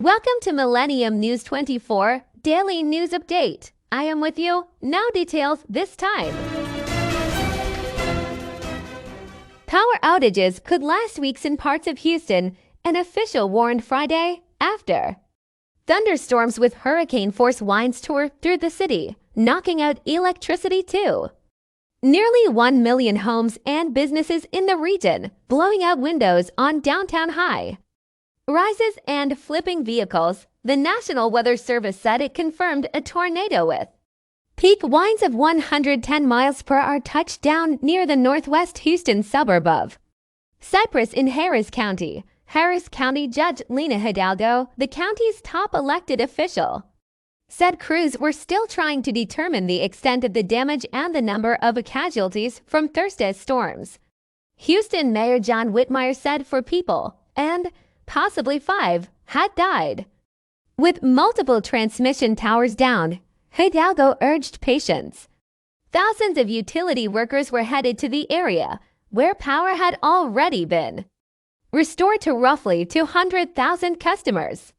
Welcome to Millennium News 24 Daily News Update. I am with you. Now details this time. Power outages could last weeks in parts of Houston, an official warned Friday after. Thunderstorms with hurricane-force winds tore through the city, knocking out electricity too. Nearly 1 million homes and businesses in the region, blowing out windows on downtown High. Rises and flipping vehicles, the National Weather Service said it confirmed a tornado with peak winds of 110 miles per hour touched down near the northwest Houston suburb of Cypress in Harris County. Harris County Judge Lina Hidalgo, the county's top elected official, said crews were still trying to determine the extent of the damage and the number of casualties from Thursday's storms. Houston Mayor John Whitmire said 4 people, and possibly 5, had died. With multiple transmission towers down, Hidalgo urged patience. Thousands of utility workers were headed to the area, where power had already been restored to roughly 200,000 customers.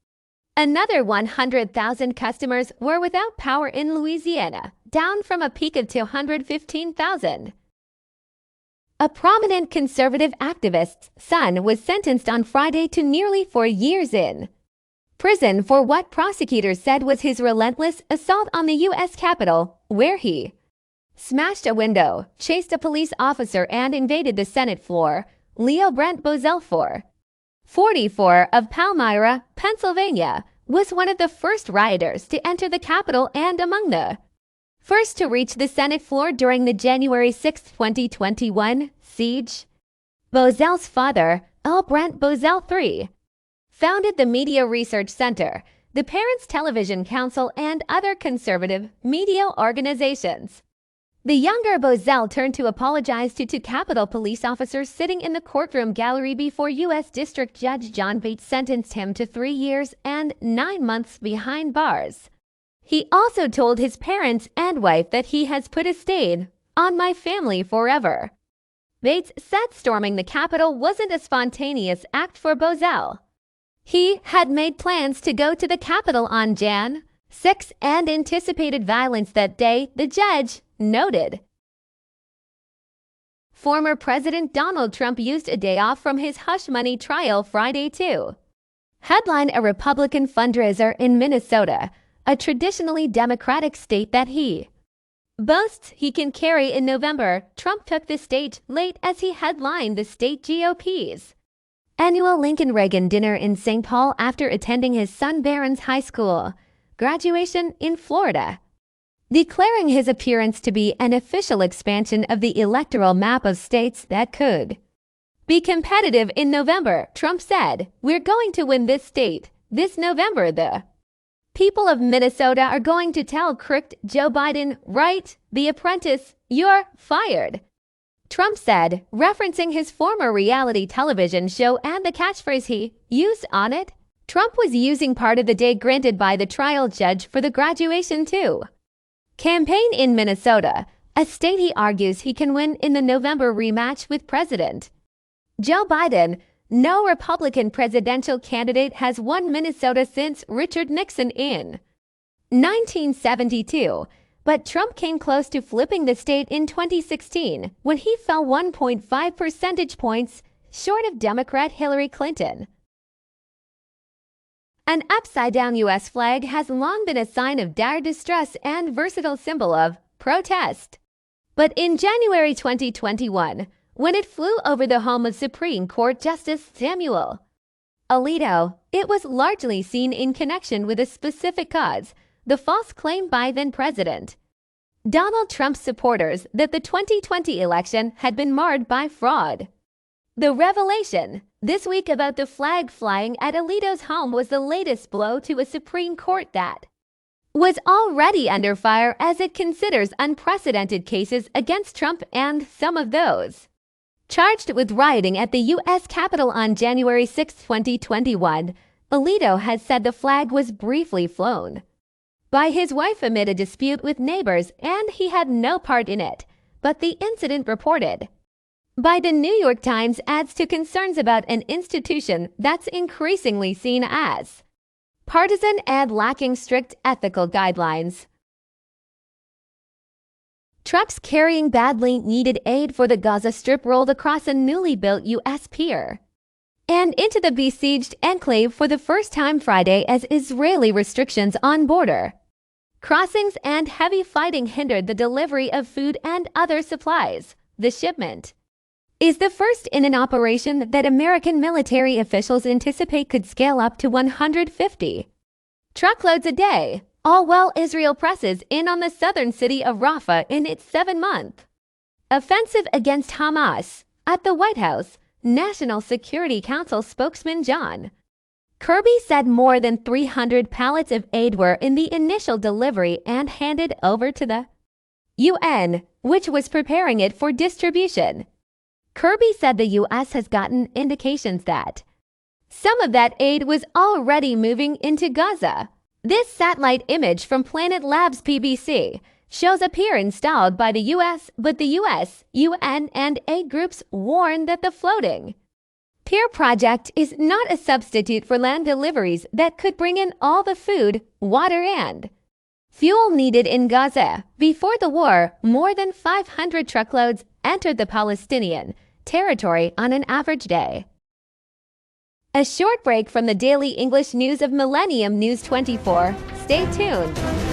Another 100,000 customers were without power in Louisiana, down from a peak of 215,000. A prominent conservative activist's son was sentenced on Friday to nearly 4 years in prison for what prosecutors said was his relentless assault on the U.S. Capitol, where he smashed a window, chased a police officer, and invaded the Senate floor. Leo Brent Bozell, 44, of Palmyra, Pennsylvania, was one of the first rioters to enter the Capitol and among the first to reach the Senate floor during the January 6, 2021 siege. Bozell's father, L. Brent Bozell III, founded the Media Research Center, the Parents Television Council, and other conservative media organizations. The younger Bozell turned to apologize to 2 Capitol police officers sitting in the courtroom gallery before U.S. District Judge John Bates sentenced him to 3 years and 9 months behind bars. He also told his parents and wife that he has put a stain on my family forever. Bates said storming the Capitol wasn't a spontaneous act for Bozell. He had made plans to go to the Capitol on Jan. 6 and anticipated violence that day, the judge noted. Former President Donald Trump used a day off from his hush money trial Friday to headline a Republican fundraiser in Minnesota, a traditionally Democratic state that he boasts he can carry in November. Trump took the stage late as he headlined the state GOP's annual Lincoln Reagan dinner in St. Paul after attending his son Barron's high school graduation in Florida, declaring his appearance to be an official expansion of the electoral map of states that could be competitive in November. Trump said, "We're going to win this state this November. The people of Minnesota are going to tell crooked Joe Biden, right, the apprentice, you're fired." Trump said, referencing his former reality television show and the catchphrase he used on it. Trump was using part of the day granted by the trial judge for the graduation to campaign in Minnesota, a state he argues he can win in the November rematch with President Joe Biden. No Republican presidential candidate has won Minnesota since Richard Nixon in 1972, but Trump came close to flipping the state in 2016 when he fell 1.5 percentage points short of Democrat Hillary Clinton. An upside-down U.S. flag has long been a sign of dire distress and versatile symbol of protest. But in January 2021, when it flew over the home of Supreme Court Justice Samuel Alito, it was largely seen in connection with a specific cause, the false claim by then-President Donald Trump's supporters that the 2020 election had been marred by fraud. The revelation this week about the flag flying at Alito's home was the latest blow to a Supreme Court that was already under fire as it considers unprecedented cases against Trump and some of those charged with rioting at the U.S. Capitol on January 6, 2021. Alito has said the flag was briefly flown by his wife amid a dispute with neighbors and he had no part in it, but the incident reported by the New York Times adds to concerns about an institution that's increasingly seen as partisan and lacking strict ethical guidelines. Trucks carrying badly needed aid for the Gaza Strip rolled across a newly built U.S. pier and into the besieged enclave for the first time Friday as Israeli restrictions on border crossings and heavy fighting hindered the delivery of food and other supplies. The shipment is the first in an operation that American military officials anticipate could scale up to 150 truckloads a day, all while Israel presses in on the southern city of Rafah in its 7-month offensive against Hamas. At the White House, National Security Council spokesman John Kirby said more than 300 pallets of aid were in the initial delivery and handed over to the UN, which was preparing it for distribution. Kirby said the U.S. has gotten indications that some of that aid was already moving into Gaza. This satellite image from Planet Labs PBC shows a pier installed by the U.S., but the U.S., UN, and aid groups warn that the floating pier project is not a substitute for land deliveries that could bring in all the food, water, and fuel needed in Gaza. Before the war, more than 500 truckloads entered the Palestinian territory on an average day. A short break from the daily English news of Millennium News 24. Stay tuned.